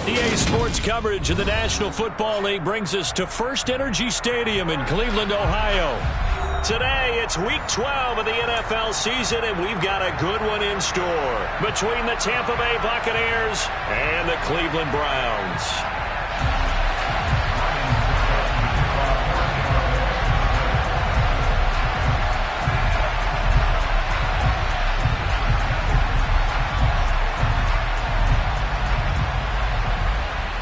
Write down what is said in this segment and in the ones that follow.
EA Sports coverage of the National Football League brings us to First Energy Stadium in Cleveland, Ohio. Today, it's Week 12 of the NFL season, and we've got a good one in store between the Tampa Bay Buccaneers and the Cleveland Browns.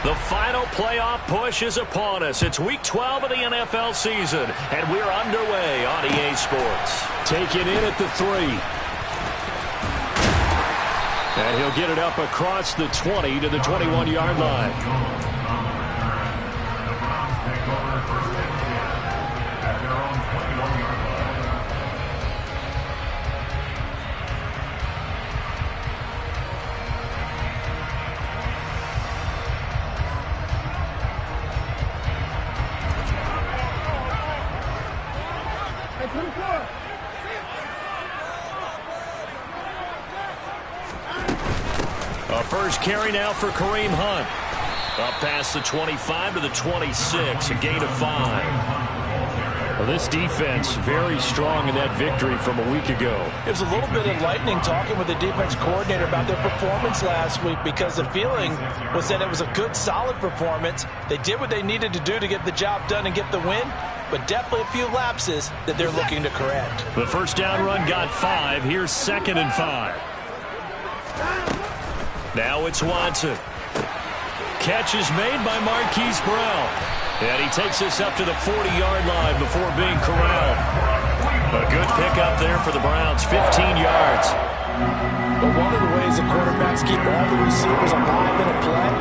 The final playoff push is upon us. It's Week 12 of the NFL season, and we're underway on EA Sports. Taking in at the 3. And he'll get it up across the 20 to the 21-yard line. A first carry now for Kareem Hunt. Up past the 25 to the 26, a gain of 5. Well, this defense very strong in that victory from a week ago. It was a little bit enlightening talking with the defense coordinator about their performance last week, because the feeling was that it was a good, solid performance. They did what they needed to do to get the job done and get the win, but definitely a few lapses that they're looking to correct. The first down run got 5. Here's 2nd and 5. Now it's Watson. Catch is made by Marquise Brown. And he takes us up to the 40-yard line before being corralled. A good pickup there for the Browns, 15 yards. But one of the ways the quarterbacks keep all the receivers alive in a play,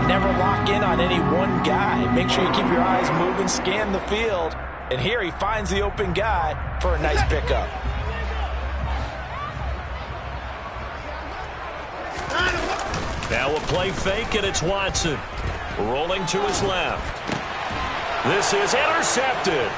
never lock in on any one guy. Make sure you keep your eyes moving, scan the field. And here he finds the open guy for a nice pickup. Now a play fake, and it's Watson. Rolling to his left. This is intercepted.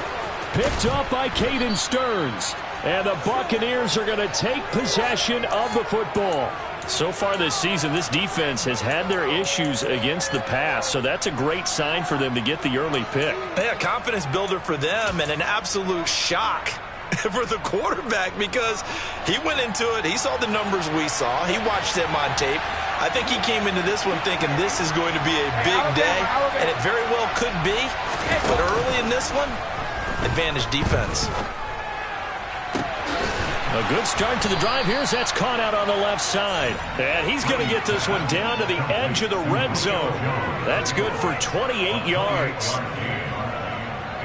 Picked up by Caden Stearns. And the Buccaneers are going to take possession of the football. So far this season, this defense has had their issues against the pass, so that's a great sign for them to get the early pick. Yeah, confidence builder for them, and an absolute shock for the quarterback, because he went into it, he saw the numbers we saw, he watched them on tape. I think he came into this one thinking this is going to be a big day, and it very well could be, but early in this one, advantage defense. A good start to the drive. Here's that's caught out on the left side. And he's going to get this one down to the edge of the red zone. That's good for 28 yards.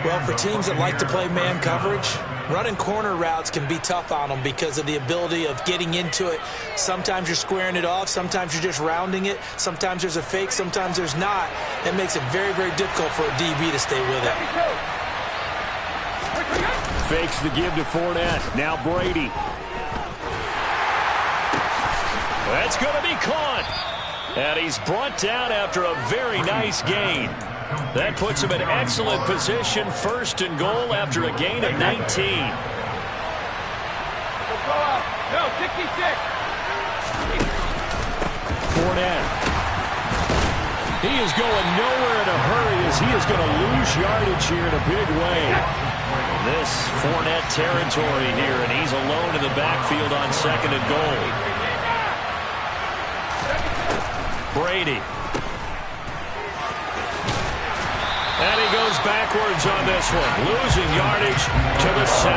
Well, for teams that like to play man coverage, running corner routes can be tough on them because of the ability of getting into it. Sometimes you're squaring it off. Sometimes you're just rounding it. Sometimes there's a fake. Sometimes there's not. That makes it very, very difficult for a DB to stay with it. Fakes the give to Fournette. Now Brady. That's going to be caught. And he's brought down after a very nice gain. That puts him in excellent position. 1st and goal after a gain of 19. No, 66. Fournette. He is going nowhere in a hurry as he is going to lose yardage here in a big way. This Fournette territory here, and he's alone in the backfield on 2nd and goal. Brady. And he goes backwards on this one, losing yardage to the 7.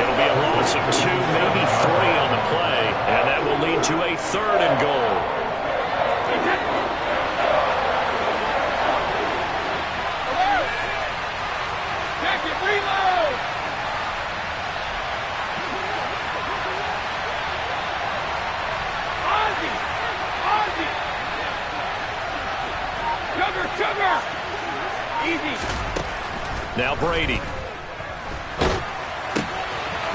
It'll be a loss of 2, maybe 3 on the play, and that will lead to a 3rd and goal. Now Brady.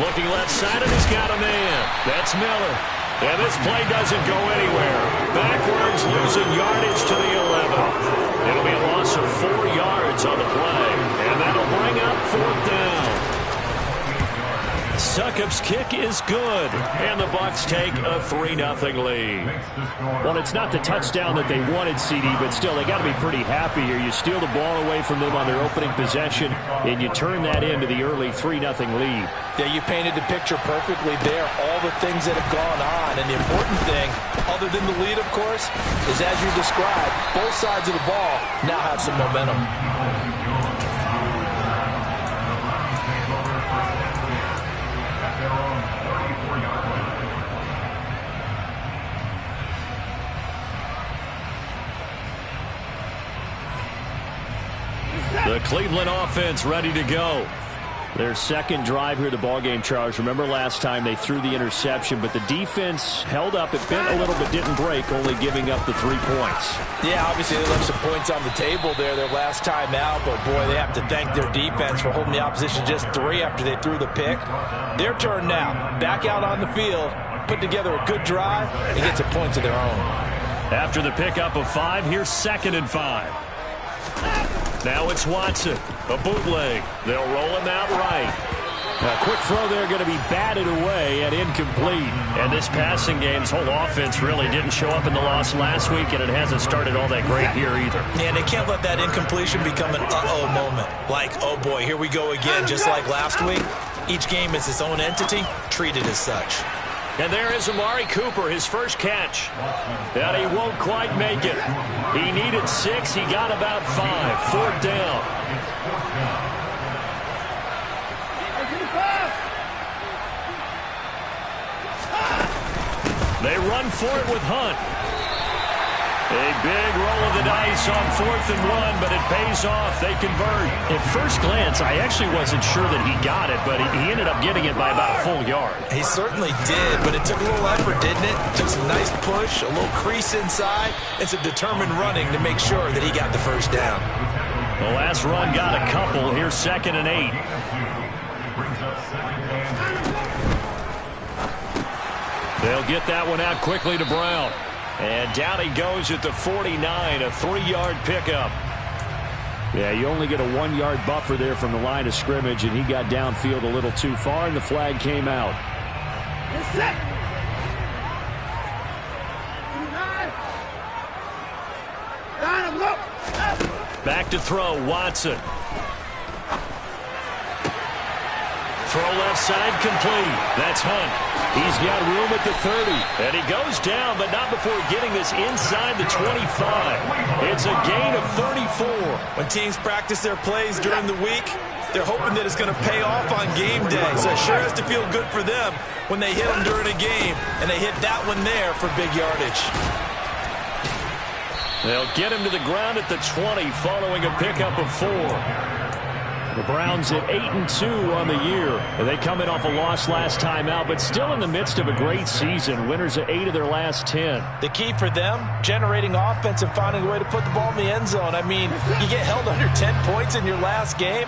Looking left side, and he's got a man. That's Miller. And this play doesn't go anywhere. Backwards, losing yardage to the 11. It'll be a loss of 4 yards on the play. And that'll bring up 4th down. Succop's kick is good, and the Bucs take a 3-0 lead. Well, it's not the touchdown that they wanted, CD, but still, they got to be pretty happy here. You steal the ball away from them on their opening possession, and you turn that into the early 3-0 lead. Yeah, you painted the picture perfectly there, all the things that have gone on. And the important thing, other than the lead, of course, is as you described, both sides of the ball now have some momentum. The Cleveland offense ready to go. Their second drive here, the ballgame, Charles. Remember last time they threw the interception, but the defense held up. It bent a little but didn't break, only giving up the 3 points. Yeah, obviously they left some points on the table there their last time out, but boy, they have to thank their defense for holding the opposition just 3 after they threw the pick. Their turn now. Back out on the field, put together a good drive, and get some points of their own. After the pickup of 5, here's 2nd and 5. Now it's Watson, a bootleg. They'll roll him out right. A quick throw there going to be batted away and incomplete. And this passing game's whole offense really didn't show up in the loss last week, and it hasn't started all that great here either. Yeah, and they can't let that incompletion become an uh-oh moment. Like, oh boy, here we go again, just like last week. Each game is its own entity, treated as such. And there is Amari Cooper, his first catch. And he won't quite make it. He needed 6. He got about 5. 4th down. They run for it with Hunt. A big roll of the dice on 4th and 1, but it pays off. They convert. At first glance, I actually wasn't sure that he got it, but he ended up getting it by about a full yard. He certainly did, but it took a little effort, didn't it? Took some nice push, a little crease inside, and some determined running to make sure that he got the first down. The last run got a couple. Here's 2nd and 8. They'll get that one out quickly to Brown. And down he goes at the 49, a 3-yard pickup. Yeah, you only get a 1-yard buffer there from the line of scrimmage, and he got downfield a little too far, and the flag came out. Back to throw, Watson. Throw left side complete. That's Hunt. He's got room at the 30. And he goes down, but not before getting this inside the 25. It's a gain of 34. When teams practice their plays during the week, they're hoping that it's going to pay off on game day. So it sure has to feel good for them when they hit them during a game, and they hit that one there for big yardage. They'll get him to the ground at the 20 following a pickup of 4. The Browns at 8-2 on the year. They come in off a loss last time out, but still in the midst of a great season. Winners at 8 of their last 10. The key for them, generating offense and finding a way to put the ball in the end zone. I mean, you get held under 10 points in your last game.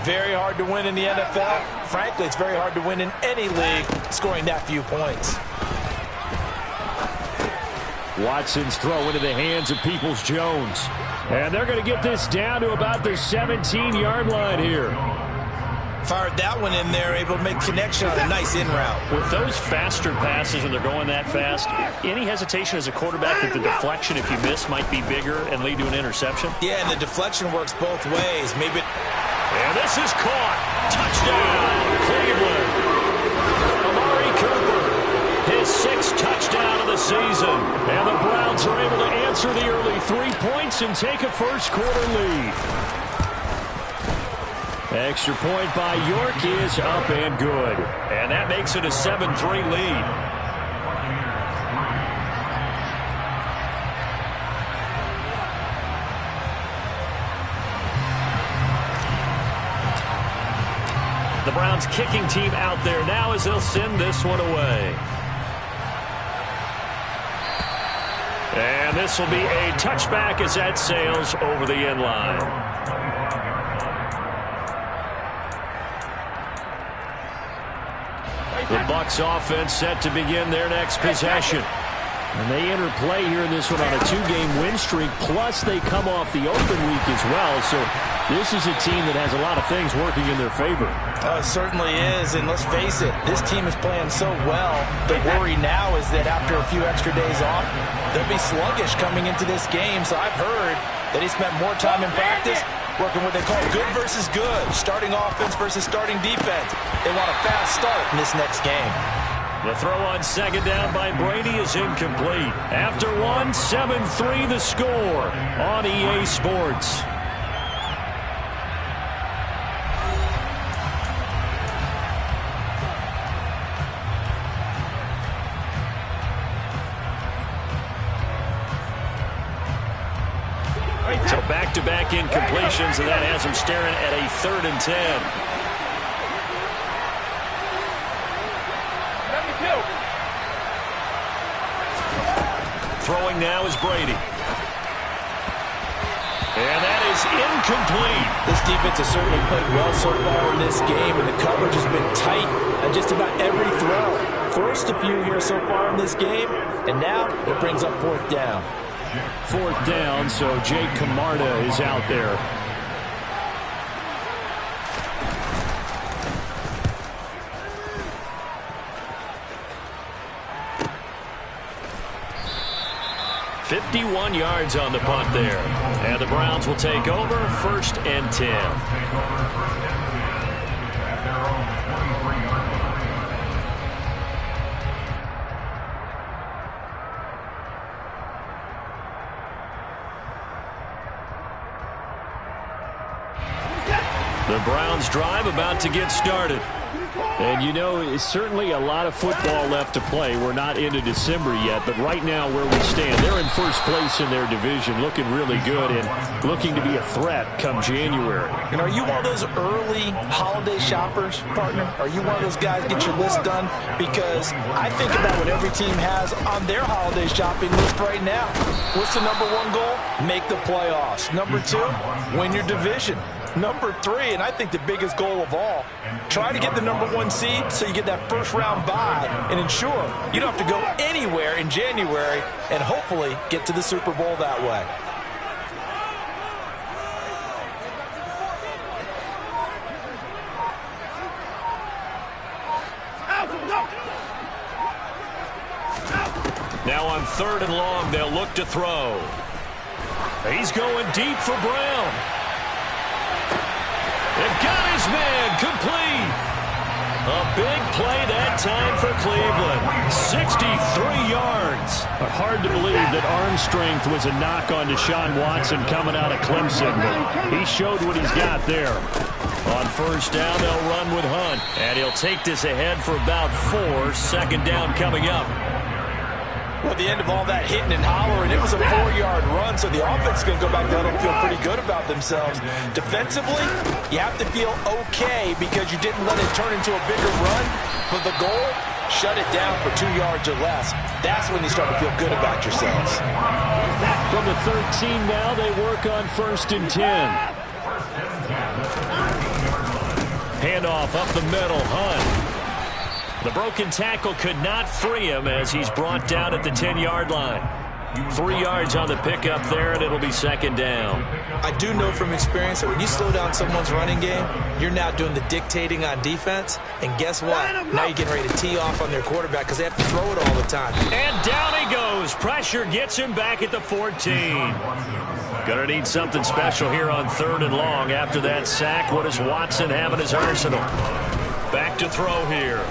Very hard to win in the NFL. Frankly, it's very hard to win in any league scoring that few points. Watson's throw into the hands of Peoples-Jones. And they're going to get this down to about the 17-yard line here. Fired that one in there, able to make connection on a nice in route. With those faster passes when they're going that fast, any hesitation as a quarterback that the deflection, if you miss, might be bigger and lead to an interception? Yeah, and the deflection works both ways. Maybe. And this is caught. Touchdown, Cleveland. Amari Cooper, his 6th touchdown of the season. And the Browns are able to answer the early 3 points and take a first-quarter lead. Extra point by York is up and good. And that makes it a 7-3 lead. The Browns kicking team out there now as they'll send this one away. And this will be a touchback as that sails over the end line. The Bucs offense set to begin their next possession. And they enter play here in this one on a 2-game win streak, plus they come off the open week as well. So this is a team that has a lot of things working in their favor. It certainly is, and let's face it, this team is playing so well. The worry now is that after a few extra days off, they'll be sluggish coming into this game. So I've heard that he spent more time in practice working what they call good versus good, starting offense versus starting defense. They want a fast start in this next game. The throw on second down by Brady is incomplete. After one, 7-3 the score on EA Sports. So back-to-back incompletions, and that has him staring at a 3rd and 10. Throwing now is Brady. And that is incomplete. This defense has certainly played well so far in this game, and the coverage has been tight on just about every throw. Forced a few here so far in this game, and now it brings up 4th down. 4th down, so Jake Camarda is out there. .51 yards on the punt there. And the Browns will take over 1st and 10. The Browns drive about to get started. And, you know, it's certainly a lot of football left to play. We're not into December yet, but right now where we stand, they're in first place in their division, looking really good and looking to be a threat come January. And are you one of those early holiday shoppers, partner? Are you one of those guys get your list done? Because I think about what every team has on their holiday shopping list right now. What's the number 1 goal? Make the playoffs. Number 2, win your division. Number 3, and I think the biggest goal of all, try to get the number 1 seed so you get that first-round bye and ensure you don't have to go anywhere in January and hopefully get to the Super Bowl that way. Now on 3rd and long, they'll look to throw. He's going deep for Brown. They've got his man complete. A big play that time for Cleveland. 63 yards. Hard to believe that arm strength was a knock on Deshaun Watson coming out of Clemson, but he showed what he's got there. On 1st down, they'll run with Hunt, and he'll take this ahead for about 4. 2nd down coming up. Well, at the end of all that hitting and hollering, it was a 4-yard run, so the offense is going to go back down and feel pretty good about themselves. Defensively, you have to feel okay because you didn't let it turn into a bigger run, but the goal, shut it down for 2 yards or less. That's when you start to feel good about yourselves. From the 13 now, they work on 1st and 10. Handoff up the middle, Hunt. The broken tackle could not free him as he's brought down at the 10-yard line. 3 yards on the pickup there, and it'll be 2nd down. I do know from experience that when you slow down someone's running game, you're now doing the dictating on defense. And guess what? Now you're getting ready to tee off on their quarterback because they have to throw it all the time. And down he goes. Pressure gets him back at the 14. Gonna need something special here on 3rd and long. After that sack, what does Watson have in his arsenal? Back to throw here.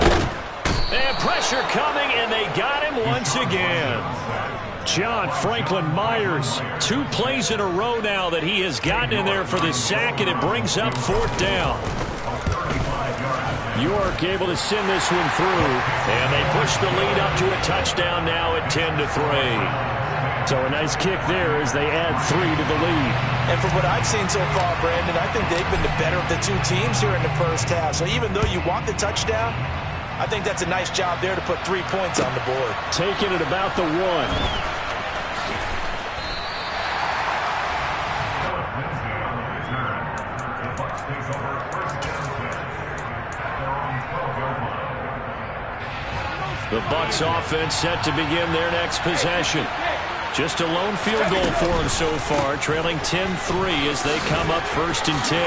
And pressure coming, and they got him once again. John Franklin Myers, 2 plays in a row now that he has gotten in there for the sack, and it brings up 4th down. York able to send this one through, and they push the lead up to a touchdown now at 10-3. So a nice kick there as they add 3 to the lead. And from what I've seen so far, Brandon, I think they've been the better of the 2 teams here in the first half. So even though you want the touchdown, I think that's a nice job there to put 3 points on the board. Taking it about the 1. The Bucs offense set to begin their next possession. Just a lone field goal for them so far, trailing 10-3 as they come up 1st and 10.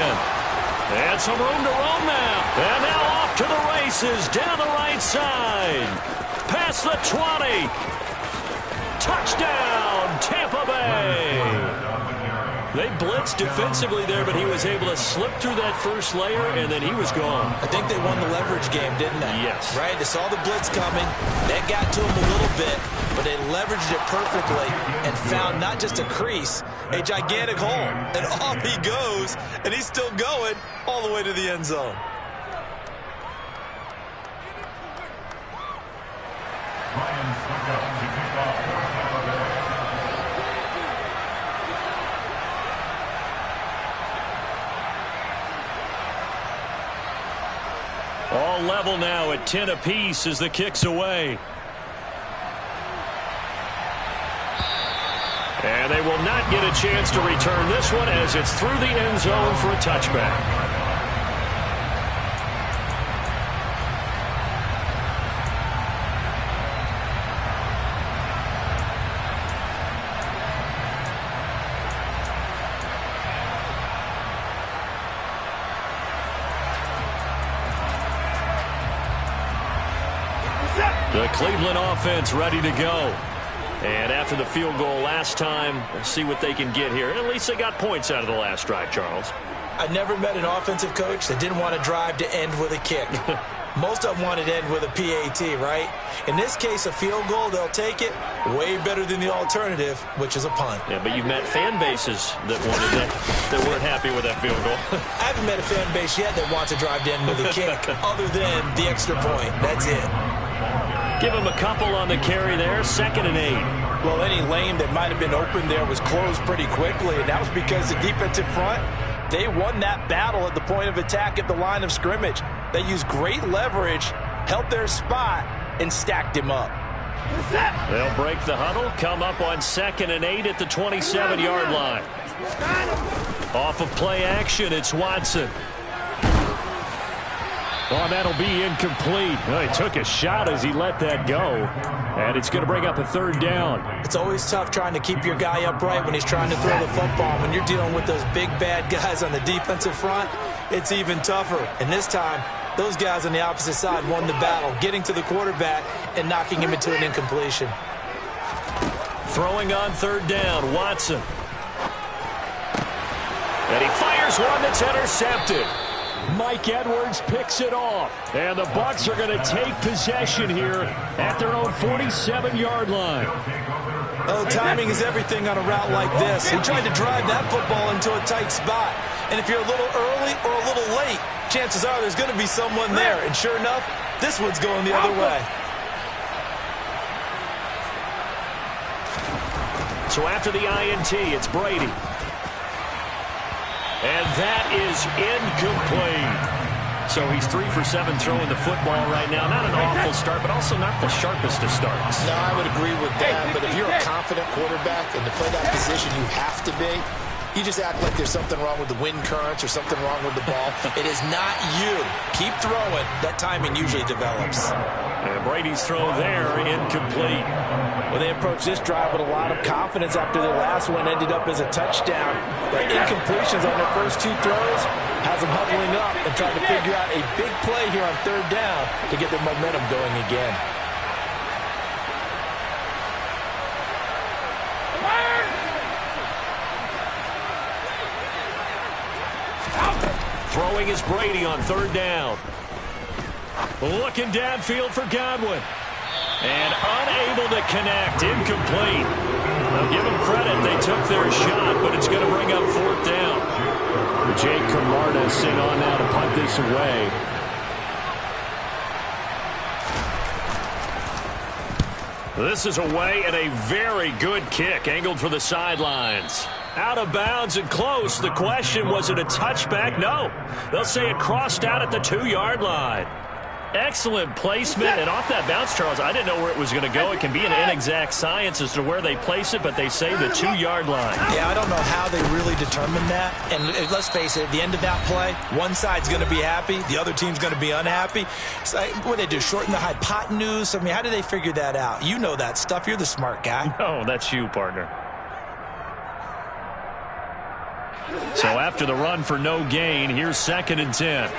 And some room to roam now. And now off to the races down the right side. Past the 20. Touchdown, Tampa Bay. They blitzed defensively there, but he was able to slip through that first layer, and then he was gone. I think they won the leverage game, didn't they? Yes. Right? They saw the blitz coming. That got to him a little bit, but they leveraged it perfectly and found not just a crease, a gigantic hole. And off he goes, and he's still going all the way to the end zone. All level now at 10 apiece as the kick's away. And they will not get a chance to return this one as it's through the end zone for a touchback. The Cleveland offense ready to go. And after the field goal last time, let's see what they can get here. At least they got points out of the last drive, Charles. I never met an offensive coach that didn't want to drive to end with a kick. Most of them wanted to end with a PAT, right? In this case, a field goal, they'll take it. Way better than the alternative, which is a punt. Yeah, but you've met fan bases that wanted that weren't happy with that field goal. I haven't met a fan base yet that wants to drive to end with a kick other than the extra point. That's it. Give him a couple on the carry there, 2nd and 8. Well, any lane that might have been open there was closed pretty quickly, and that was because the defensive front, they won that battle at the point of attack at the line of scrimmage. They used great leverage, held their spot, and stacked him up. They'll break the huddle, come up on 2nd and 8 at the 27-yard line. Off of play action, it's Watson. Oh, that'll be incomplete. Oh, he took a shot as he let that go. And it's going to bring up a 3rd down. It's always tough trying to keep your guy upright when he's trying to throw the football. When you're dealing with those big, bad guys on the defensive front, it's even tougher. And this time, those guys on the opposite side won the battle, getting to the quarterback and knocking him into an incompletion. Throwing on 3rd down, Watson. And he fires one that's intercepted. Mike Edwards picks it off. And the Bucs are going to take possession here at their own 47-yard line. Oh, timing is everything on a route like this. He tried to drive that football into a tight spot. And if you're a little early or a little late, chances are there's going to be someone there. And sure enough, this one's going the other way. So after the INT, it's Brady. And that is incomplete. So he's 3 for 7 throwing the football right now. Not an awful start, but also not the sharpest of starts. No, I would agree with that. But if you're a confident quarterback and to play that position, you have to be. You just act like there's something wrong with the wind currents or something wrong with the ball. It is not you. Keep throwing. That timing usually develops. And Brady's throw there, incomplete. Well, they approached this drive with a lot of confidence after their last one ended up as a touchdown. But incompletions on their first 2 throws has them huddling up and trying to figure out a big play here on 3rd down to get their momentum going again. Throwing is Brady on 3rd down. Looking downfield for Godwin. And unable to connect. Incomplete. Now give them credit. They took their shot, but it's going to bring up 4th down. Jake Camarda sent on now to punt this away. This is away and a very good kick. Angled for the sidelines. Out of bounds and close. The question, was it a touchback? No. They'll say it crossed out at the 2-yard line. Excellent placement, and off that bounce, Charles, I didn't know where it was going to go. It can be an inexact science as to where they place it, but they say the 2-yard line. Yeah, I don't know how they really determined that. And let's face it, at the end of that play, one side's going to be happy, the other team's going to be unhappy. So what do they do, shorten the hypotenuse? I mean, how do they figure that out? You know that stuff. You're the smart guy. No, that's you, partner. So after the run for no gain, here's 2nd and 10.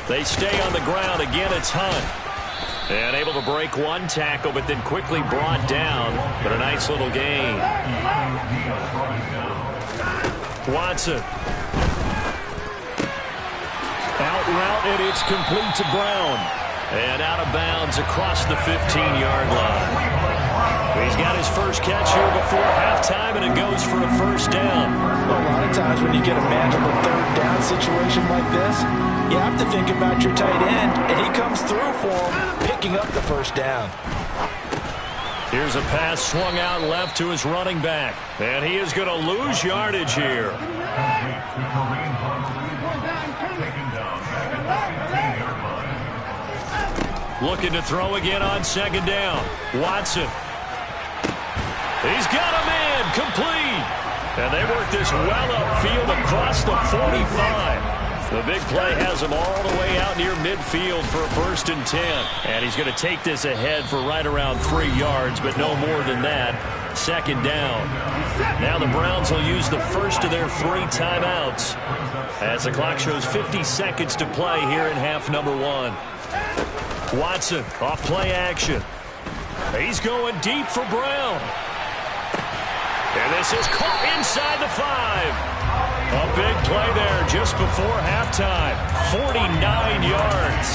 They stay on the ground. Again, it's Hunt. And able to break one tackle, but then quickly brought down. But a nice little gain. Watson. Out route, and it's complete to Brown. And out of bounds across the 15-yard line. He's got his first catch here before halftime, and it goes for a first down. Well, a lot of times when you get a magical 3rd down situation like this, you have to think about your tight end, and he comes through for him, picking up the first down. Here's a pass swung out left to his running back, and he is going to lose yardage here. Looking to throw again on 2nd down. Watson. He's got a man complete. And they work this well upfield across the 45. The big play has him all the way out near midfield for a 1st and 10. And he's going to take this ahead for right around 3 yards, but no more than that. 2nd down. Now the Browns will use the first of their 3 timeouts as the clock shows 50 seconds to play here in half number 1. Watson off play action. He's going deep for Brown. And this is caught inside the 5. A big play there just before halftime. 49 yards.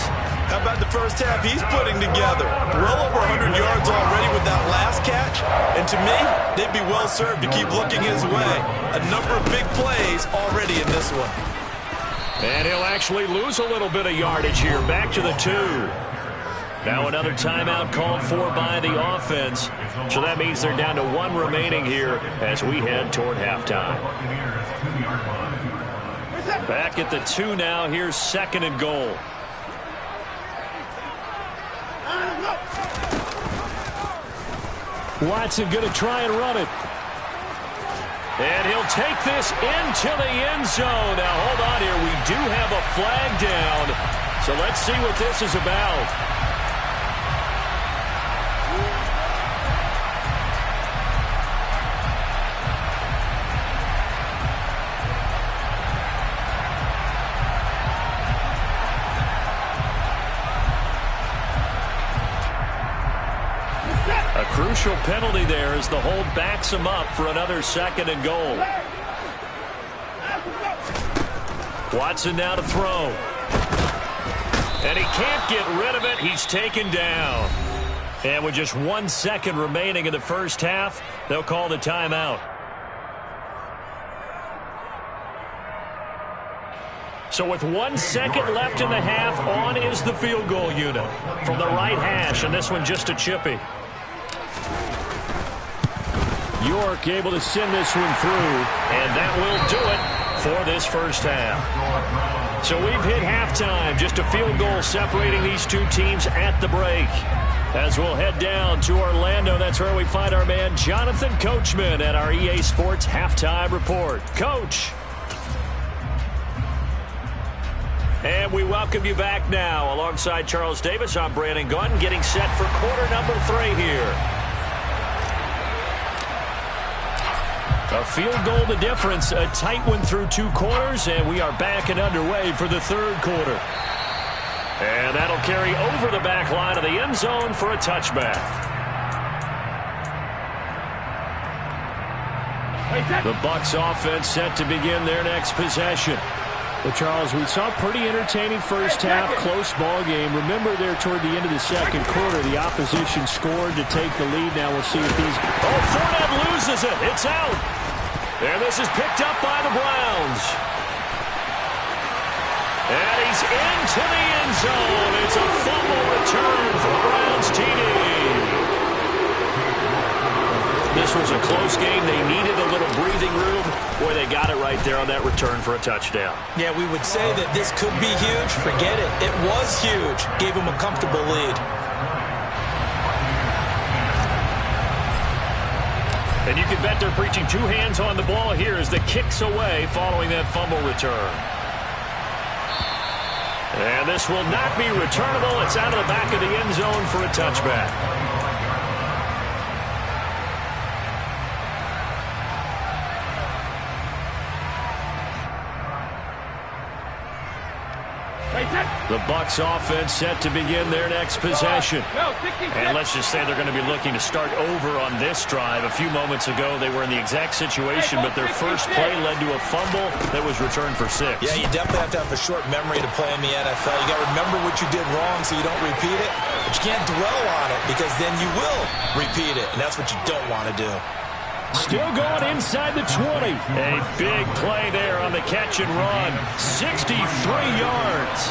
How about the first half he's putting together? Well over 100 yards already with that last catch. And to me, they'd be well served to keep looking his way. A number of big plays already in this one. And he'll actually lose a little bit of yardage here. Back to the 2. Now another timeout called for by the offense. So that means they're down to 1 remaining here as we head toward halftime. Back at the 2 now. Here's 2nd and goal. Watson going to try and run it. And he'll take this into the end zone. Now hold on here. We do have a flag down. So let's see what this is about. A crucial penalty there as the hold backs him up for another 2nd and goal. Watson now to throw. And he can't get rid of it. He's taken down. And with just 1 second remaining in the first half, they'll call the timeout. So with 1 second left in the half, on is the field goal unit from the right hash, and this one just a chippy. York able to send this one through, and that will do it for this first half. So we've hit halftime, just a field goal separating these 2 teams at the break. As we'll head down to Orlando, that's where we find our man Jonathan Coachman at our EA Sports Halftime Report. Coach. And we welcome you back now. Alongside Charles Davis, I'm Brandon Gunn, getting set for quarter number 3 here. A field goal the difference, a tight one through 2 quarters, and we are back and underway for the 3rd quarter. And that'll carry over the back line of the end zone for a touchback. The Bucs offense set to begin their next possession. Well, Charles, we saw a pretty entertaining first half, close ball game. Remember there toward the end of the 2nd quarter, the opposition scored to take the lead. Now we'll see if these... Oh, Fournette loses it. It's out. And this is picked up by the Browns. And he's into the end zone. It's a fumble return for the Browns TD. This was a close game. They needed a little breathing room. Boy, they got it right there on that return for a touchdown. Yeah, we would say that this could be huge. Forget it. It was huge. Gave them a comfortable lead. And you can bet they're preaching two hands on the ball here as the kick's away following that fumble return. And this will not be returnable. It's out of the back of the end zone for a touchback. The Bucs offense set to begin their next possession. And let's just say they're going to be looking to start over on this drive. A few moments ago, they were in the exact situation, but their first play led to a fumble that was returned for 6. Yeah, you definitely have to have a short memory to play in the NFL. You got to remember what you did wrong so you don't repeat it, but you can't dwell on it because then you will repeat it, and that's what you don't want to do. Still going inside the 20. A big play there on the catch and run. 63 yards.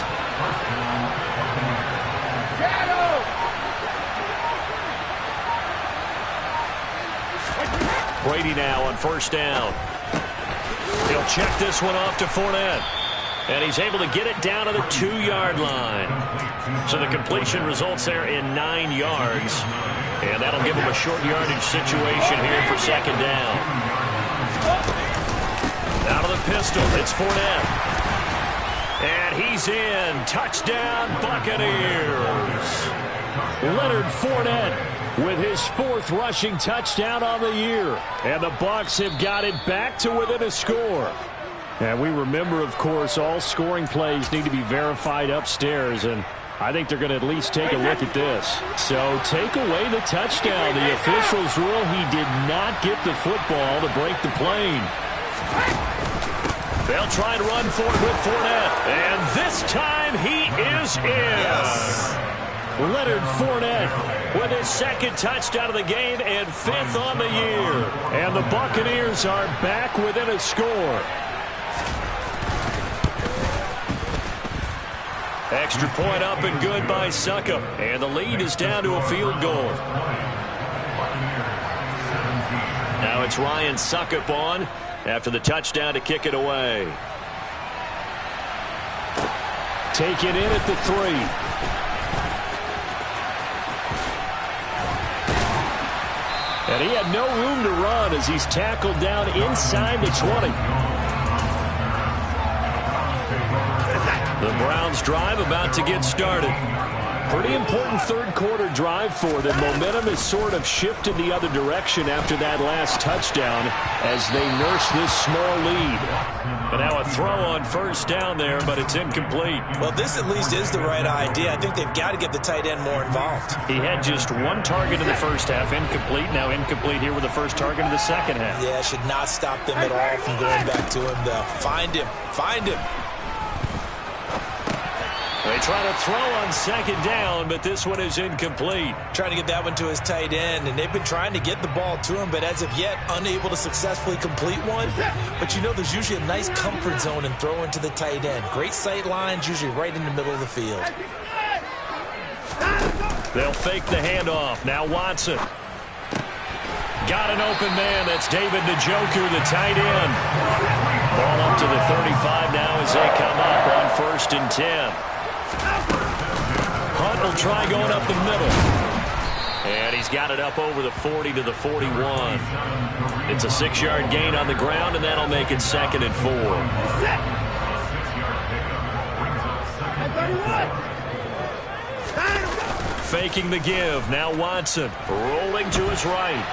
Brady now on first down. He'll check this one off to Fournette. And he's able to get it down to the 2-yard line. So the completion results there in 9 yards. And that'll give him a short yardage situation here for second down. Out of the pistol, it's Fournette. And he's in. Touchdown, Buccaneers. Leonard Fournette with his 4th rushing touchdown on the year. And the Bucs have got it back to within a score. And we remember, of course, all scoring plays need to be verified upstairs. And I think they're going to at least take a look at this. So take away the touchdown. The officials rule he did not get the football to break the plane. They'll try to run for it with Fournette. And this time he is in. Yes. Leonard Fournette with his 2nd touchdown of the game and 5th on the year. And the Buccaneers are back within a score. Extra point up and good by Succop. And the lead is down to a field goal. Now it's Ryan Succop on after the touchdown to kick it away. Take it in at the 3. And he had no room to run as he's tackled down inside the 20. The Browns drive about to get started. Pretty important 3rd quarter drive for them. Momentum has sort of shifted the other direction after that last touchdown as they nurse this small lead. And now a throw on first down there, but it's incomplete. Well, this at least is the right idea. I think they've got to get the tight end more involved. He had just 1 target in the first half, incomplete. Now incomplete here with the first target in the second half. Yeah, should not stop them at all from going back to him, though. Find him. Find him. They try to throw on second down, but this one is incomplete. Trying to get that one to his tight end, and they've been trying to get the ball to him, but as of yet, unable to successfully complete one. But you know there's usually a nice comfort zone in throwing to the tight end. Great sight lines, usually right in the middle of the field. They'll fake the handoff. Now Watson. Got an open man. That's David Njoku, the tight end. Ball up to the 35 now as they come up on 1st and 10. Hunt will try going up the middle. And he's got it up over the 40 to the 41. It's a 6-yard gain on the ground, and that'll make it 2nd and 4. Faking the give. Now Watson rolling to his right.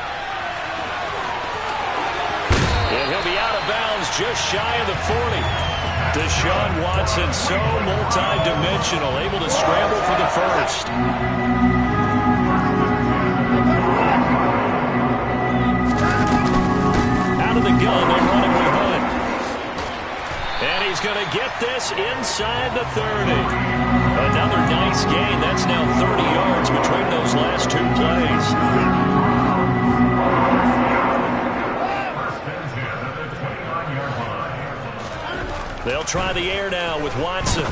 And he'll be out of bounds just shy of the 40. Deshaun Watson, so multi-dimensional, able to scramble for the first. Out of the gun, they're running with Hunt. And he's going to get this inside the 30. Another nice gain. That's now 30 yards between those last 2 plays. They'll try the air now with Watson.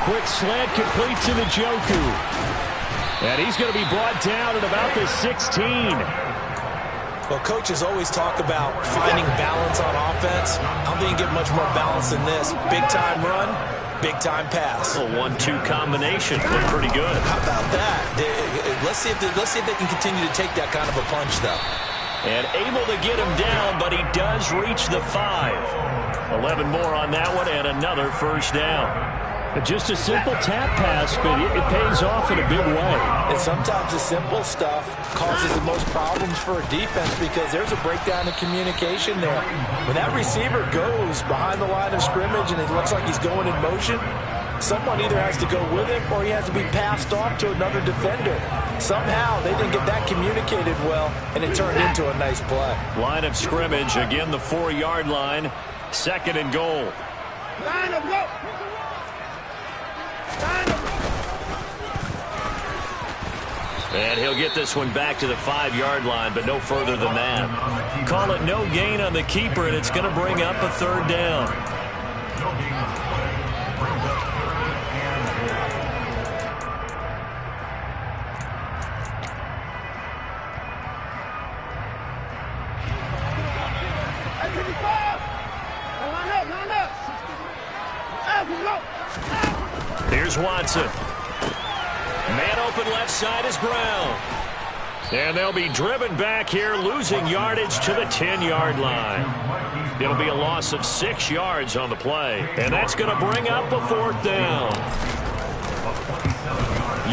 Quick slant complete to Njoku. And he's going to be brought down at about the 16. Well, coaches always talk about finding balance on offense. I don't think you get much more balance than this. Big-time run, big-time pass. A 1-2 combination. Looked pretty good. How about that? Let's see if they can continue to take that kind of a punch, though. And able to get him down, but he does reach the 5. 11 more on that one, and another first down. Just a simple tap pass, but it pays off in a big way. And sometimes the simple stuff causes the most problems for a defense because there's a breakdown in communication there. When that receiver goes behind the line of scrimmage and it looks like he's going in motion, someone either has to go with him or he has to be passed off to another defender. Somehow they didn't get that communicated well, and it turned into a nice play. Line of scrimmage, again the 4-yard line. 2nd and goal. Line up, go! And he'll get this one back to the 5-yard line, but no further than that. Call it no gain on the keeper, and it's going to bring up a 3rd down. Here's Watson. Man open left side is Brown. And they'll be driven back here, losing yardage to the 10-yard line. It'll be a loss of 6 yards on the play. And that's going to bring up a 4th down.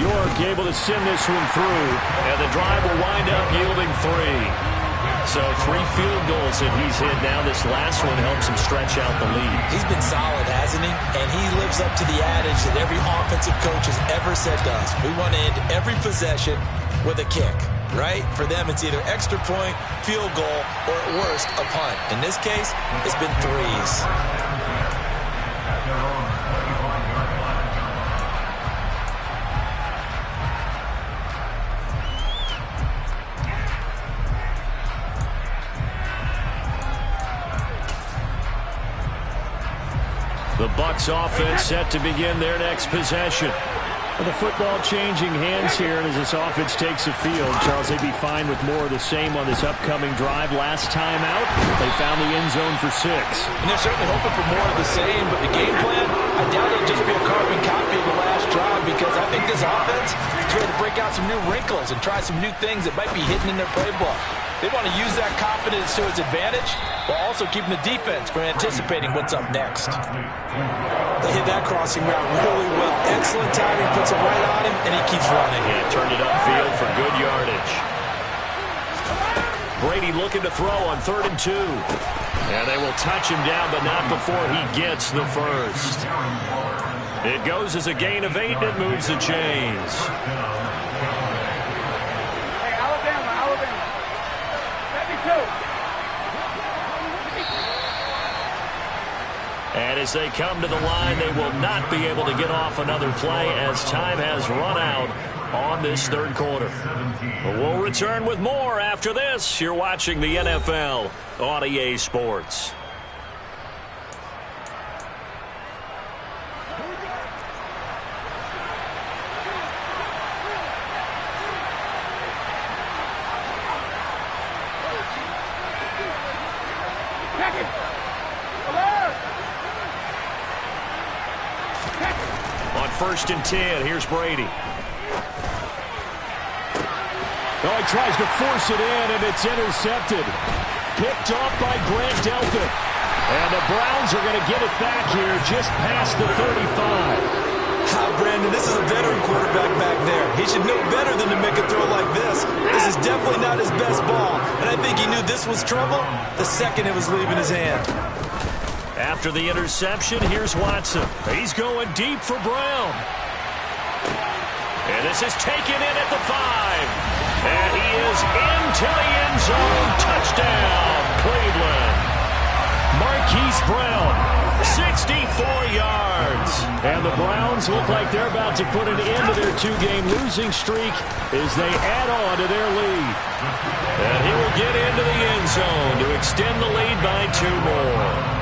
York able to send this one through. And the drive will wind up yielding 3. So 3 field goals that he's hit now. This last one helps him stretch out the lead. He's been solid, hasn't he? And he lives up to the adage that every offensive coach has ever said to us. We want to end every possession with a kick, right? For them, it's either extra point, field goal, or at worst, a punt. In this case, it's been 3s. The Bucs offense set to begin their next possession. With the football changing hands here, and as this offense takes the field, Charles, they'd be fine with more of the same on this upcoming drive. Last time out, they found the end zone for 6. And they're certainly hoping for more of the same, but the game plan, I doubt it'll just be a carbon copy of the last drive because I think this offense is ready to break out some new wrinkles and try some new things that might be hidden in their playbook. They want to use that confidence to its advantage while also keeping the defense from anticipating what's up next. They hit that crossing route really well. Excellent timing, puts it right on him, and he keeps running. Yeah, turned it upfield for good yardage. Brady looking to throw on 3rd and 2. And they will touch him down, but not before he gets the first. It goes as a gain of 8, and it moves the chains. And as they come to the line, they will not be able to get off another play as time has run out on this 3rd quarter. But we'll return with more after this. You're watching the NFL on EA Sports. On 1st and 10, here's Brady. Oh, he tries to force it in, and it's intercepted. Picked off by Grant Delpit. And the Browns are going to get it back here just past the 35. Brandon, this is a veteran quarterback back there. He should know better than to make a throw like this. This is definitely not his best ball, and I think he knew this was trouble the second it was leaving his hand. After the interception, here's Watson. He's going deep for Brown. And this is taken in at the 5. And he is into the end zone. Touchdown, Cleveland. Marquise Brown, 64 yards. And the Browns look like they're about to put an end to their 2-game losing streak as they add on to their lead. And he will get into the end zone to extend the lead by 2 more.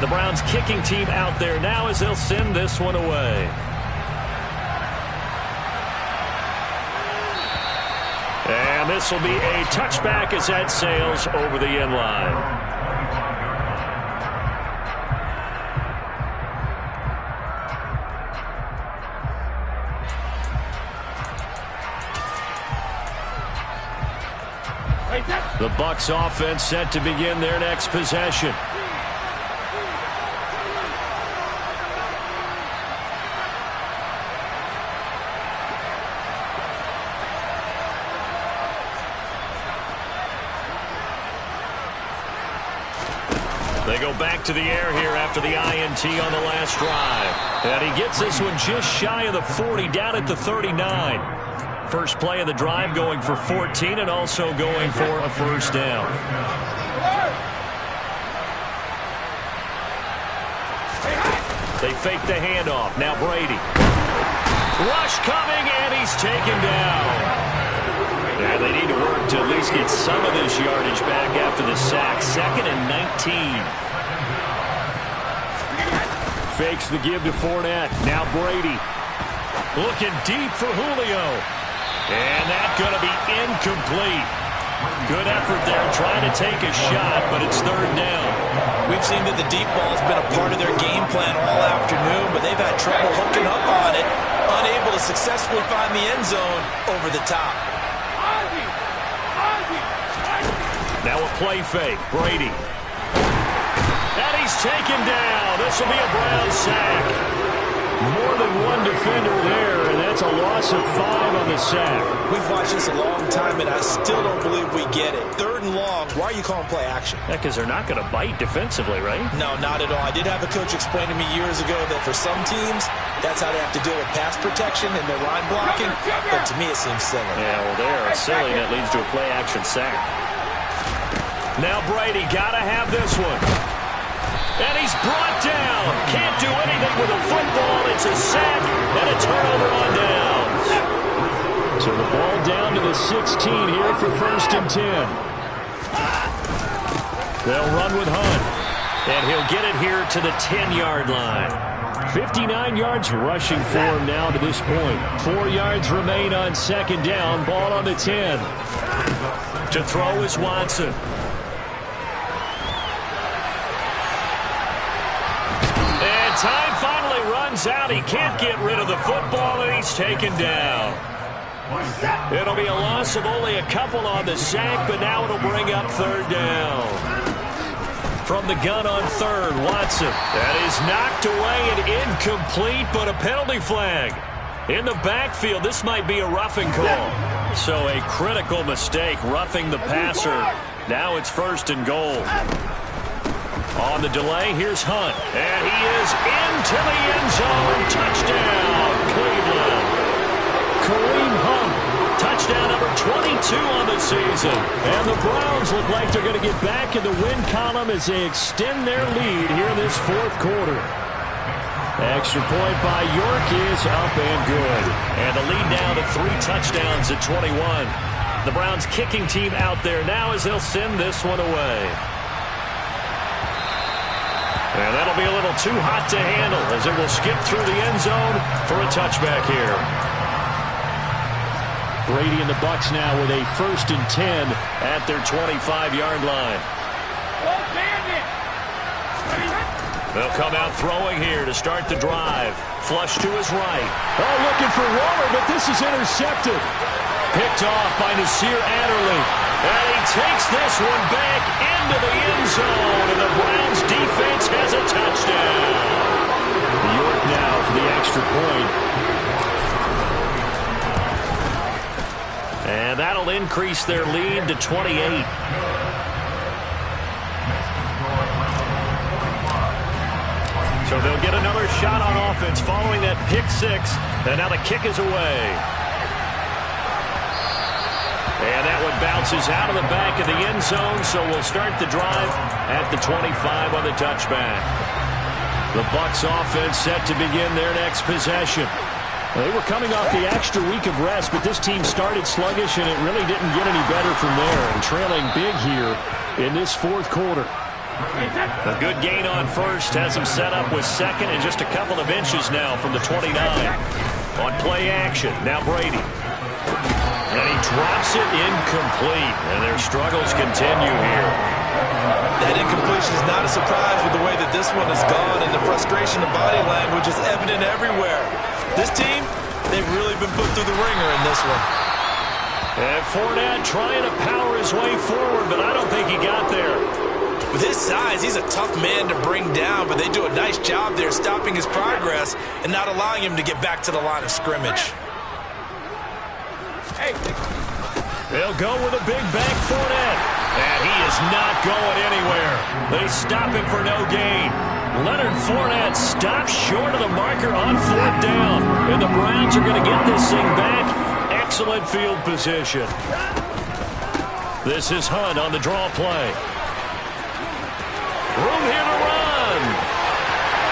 The Browns kicking team out there now as they'll send this one away. And this will be a touchback as that sails over the end line. The Bucs offense set to begin their next possession. They go back to the air here after the INT on the last drive. And he gets this one just shy of the 40, down at the 39. First play of the drive going for 14 and also going for a first down. They fake the handoff. Now Brady. Rush coming, and he's taken down. And they need to work to at least get some of this yardage back after the sack. 2nd and 19. Fakes the give to Fournette. Now Brady. Looking deep for Julio. And that's going to be incomplete. Good effort there trying to take a shot, but it's 3rd down. We've seen that the deep ball's been a part of their game plan all afternoon, but they've had trouble hooking up on it, unable to successfully find the end zone over the top. Now a play fake. Brady. And he's taken down. This will be a Browns sack. More than one defender there, and that's a loss of 5 on the sack. We've watched this a long time, and I still don't believe we get it. 3rd and long, why are you calling play action? Yeah, because they're not going to bite defensively, right? No, not at all. I did have a coach explain to me years ago that for some teams, that's how they have to deal with pass protection and their line blocking, but to me it seems silly. Yeah, well, there, it's silly, and it leads to a play action sack. Now Brady, got to have this one. And he's brought down. Can't do anything with a football. It's a sack and a turnover on downs. So the ball down to the 16 here for 1st and 10. They'll run with Hunt. And he'll get it here to the 10-yard line. 59 yards rushing for him now to this point. 4 yards remain on 2nd down. Ball on the 10. To throw is Watson. Time finally runs out. He can't get rid of the football, and he's taken down. It'll be a loss of only a couple on the sack, but now it'll bring up 3rd down. From the gun on 3rd, Watson. That is knocked away and incomplete, but a penalty flag. In the backfield, this might be a roughing call. So a critical mistake, roughing the passer. Now it's 1st and goal. On the delay, here's Hunt. And he is into the end zone. Touchdown, Cleveland. Kareem Hunt. Touchdown number 22 on the season. And the Browns look like they're going to get back in the win column as they extend their lead here in this 4th quarter. Extra point by York is up and good. And the lead now to 3 touchdowns at 21. The Browns kicking team out there now as they'll send this one away. And that'll be a little too hot to handle as it will skip through the end zone for a touchback here. Brady and the Bucs now with a 1st and 10 at their 25-yard line. They'll come out throwing here to start the drive. Flush to his right. Oh, looking for Waller, but this is intercepted. Picked off by Nasir Adderley. And he takes this one back into the end zone. And the Browns defense has a touchdown. York now for the extra point. And that'll increase their lead to 28. So they'll get another shot on offense following that pick 6. And now the kick is away. And that one bounces out of the back of the end zone, so we'll start the drive at the 25 on the touchback. The Bucs offense set to begin their next possession. They were coming off the extra week of rest, but this team started sluggish, and it really didn't get any better from there. And trailing big here in this 4th quarter. A good gain on first has him set up with second and just a couple of inches now from the 29. On play action, now Brady. And he drops it incomplete, and their struggles continue here. That incompletion is not a surprise with the way that this one has gone, and the frustration of body language is evident everywhere. This team, they've really been put through the ringer in this one. And Fournette trying to power his way forward, but I don't think he got there. With his size, he's a tough man to bring down, but they do a nice job there stopping his progress and not allowing him to get back to the line of scrimmage. They'll go with a big bank Fournette. And he is not going anywhere. They stop him for no gain. Leonard Fournette stops short of the marker on 4th down. And the Browns are going to get this thing back. Excellent field position. This is Hunt on the draw play. Room here to run.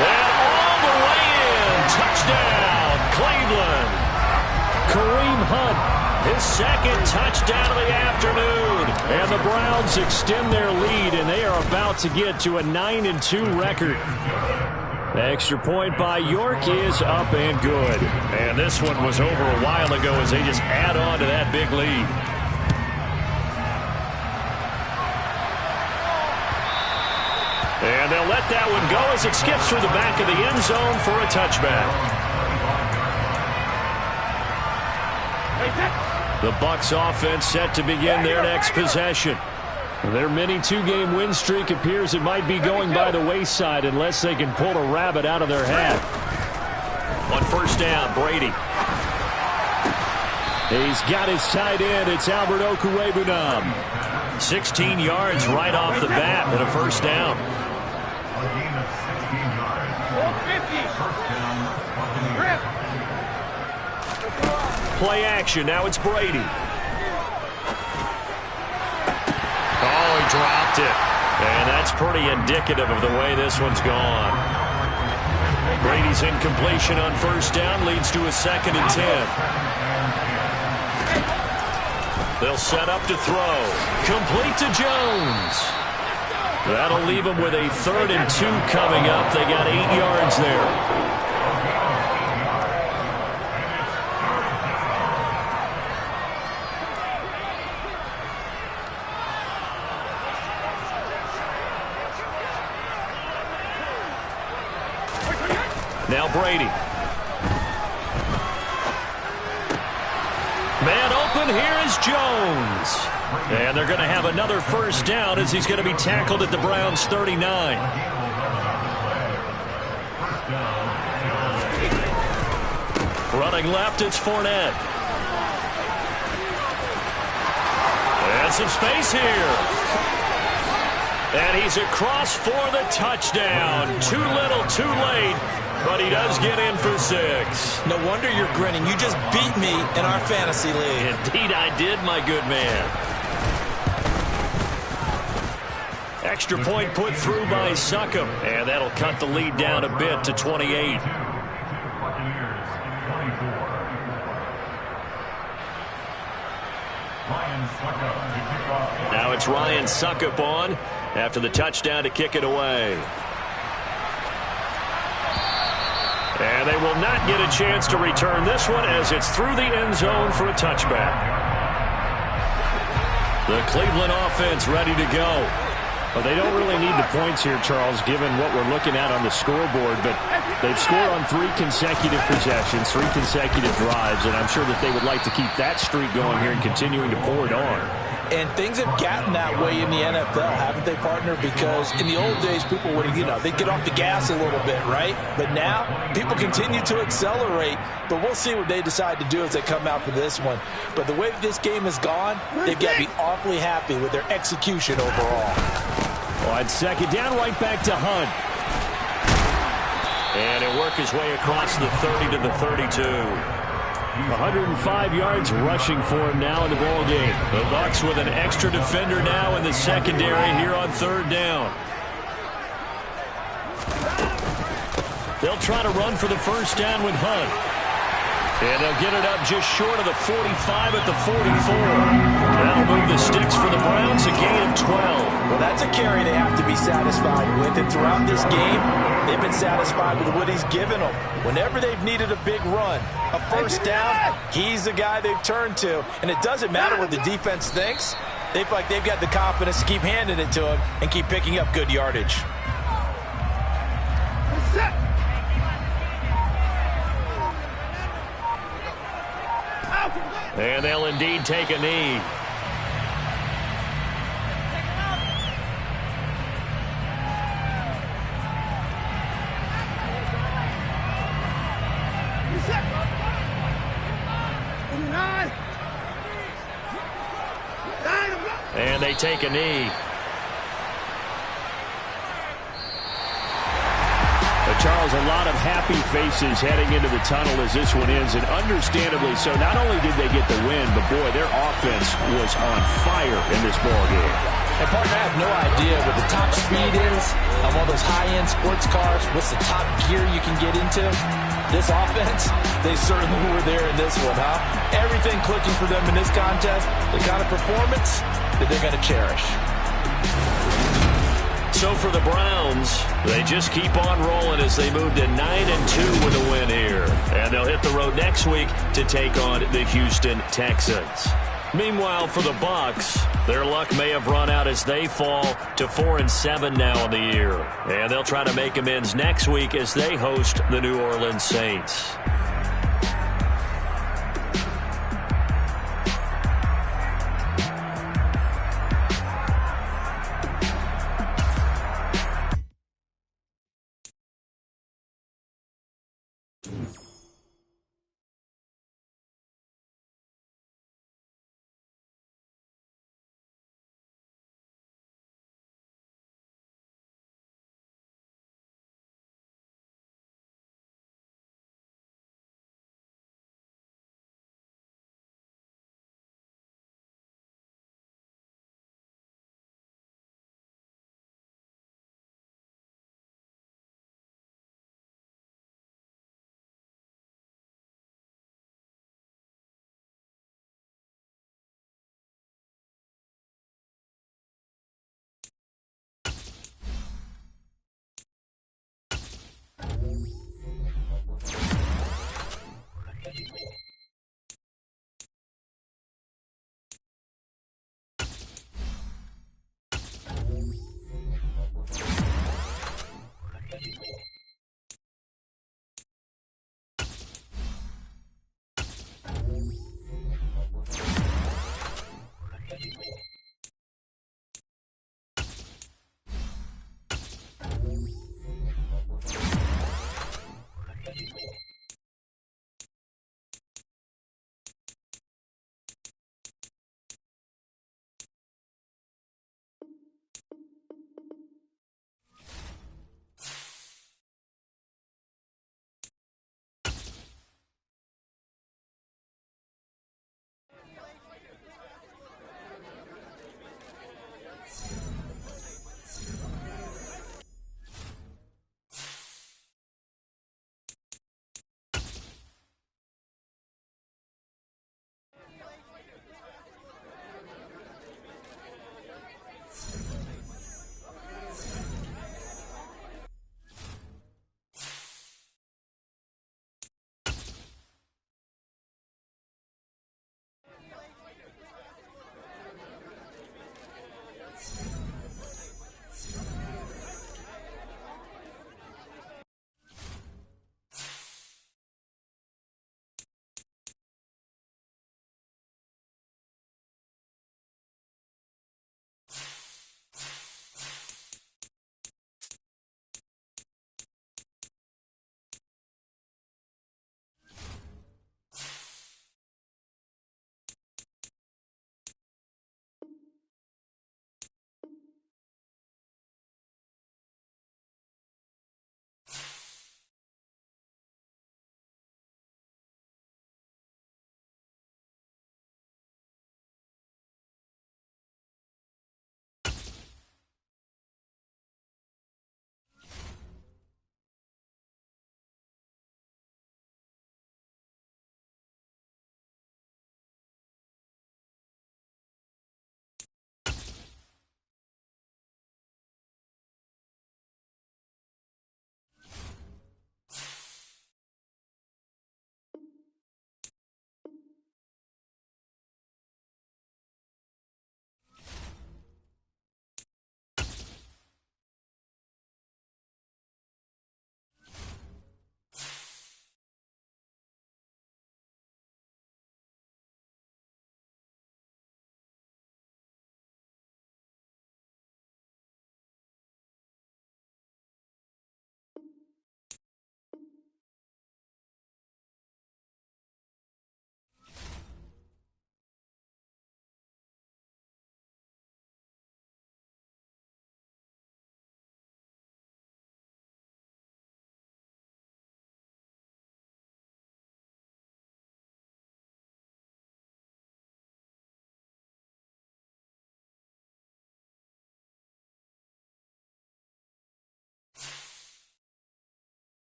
And all the way in. Touchdown, Cleveland. Kareem Hunt, his second touchdown of the afternoon. And the Browns extend their lead, and they are about to get to a 9-2 record. The extra point by York is up and good. And this one was over a while ago as they just add on to that big lead. And they'll let that one go as it skips through the back of the end zone for a touchback. The Bucs offense set to begin their next possession. Their mini 2-game win streak appears it might be going by the wayside unless they can pull a rabbit out of their hat. On 1st down, Brady. He's got his tight end. It's Albert Okwuegbunam. 16 yards right off the bat and a 1st down. Play action. Now it's Brady. Oh, he dropped it. And that's pretty indicative of the way this one's gone. Brady's incompletion on 1st down leads to a 2nd and 10. They'll set up to throw. Complete to Jones. That'll leave them with a 3rd and 2 coming up. They got 8 yards there. Now Brady. Man open, here is Jones. And they're going to have another 1st down as he's going to be tackled at the Browns' 39. Running left, it's Fournette. And some space here. And he's across for the touchdown. Too little, too late. But he does get in for 6. No wonder you're grinning. You just beat me in our fantasy league. Indeed I did, my good man. Extra point put through by Succop. And that'll cut the lead down a bit to 28. Now it's Ryan Succop on after the touchdown to kick it away. And they will not get a chance to return this one as it's through the end zone for a touchback. The Cleveland offense ready to go. Well, they don't really need the points here, Charles, given what we're looking at on the scoreboard. But they've scored on 3 consecutive possessions, 3 consecutive drives, and I'm sure that they would like to keep that streak going here and continuing to pour it on. And things have gotten that way in the NFL, haven't they, partner? Because in the old days, people would, they'd get off the gas a little bit, right? But now, people continue to accelerate. But we'll see what they decide to do as they come out for this one. But the way this game has gone, they've got to be awfully happy with their execution overall. On 2nd down, right back to Hunt. And he'll work his way across the 30 to the 32. 105 yards rushing for him now in the ball game. The Bucs with an extra defender now in the secondary here on 3rd down. They'll try to run for the 1st down with Hunt. And they'll get it up just short of the 45 at the 44. That'll move the sticks for the Browns, a gain of 12. Well, that's a carry they have to be satisfied with. And throughout this game, they've been satisfied with what he's given them. Whenever they've needed a big run, a first down, he's the guy they've turned to. And it doesn't matter what the defense thinks. They feel like they've got the confidence to keep handing it to him and keep picking up good yardage. And they'll indeed take a knee. And they take a knee. Charles, a lot of happy faces heading into the tunnel as this one ends, and understandably so. Not only did they get the win, but, boy, their offense was on fire in this ballgame. And, partner, I have no idea what the top speed is on one of those high-end sports cars. What's the top gear you can get into? This offense, they certainly were there in this one, huh? Everything clicking for them in this contest, the kind of performance that they're going to cherish. So for the Browns, they just keep on rolling as they move to 9-2 with a win here. And they'll hit the road next week to take on the Houston Texans. Meanwhile, for the Bucs, their luck may have run out as they fall to 4-7 now in the year. And they'll try to make amends next week as they host the New Orleans Saints.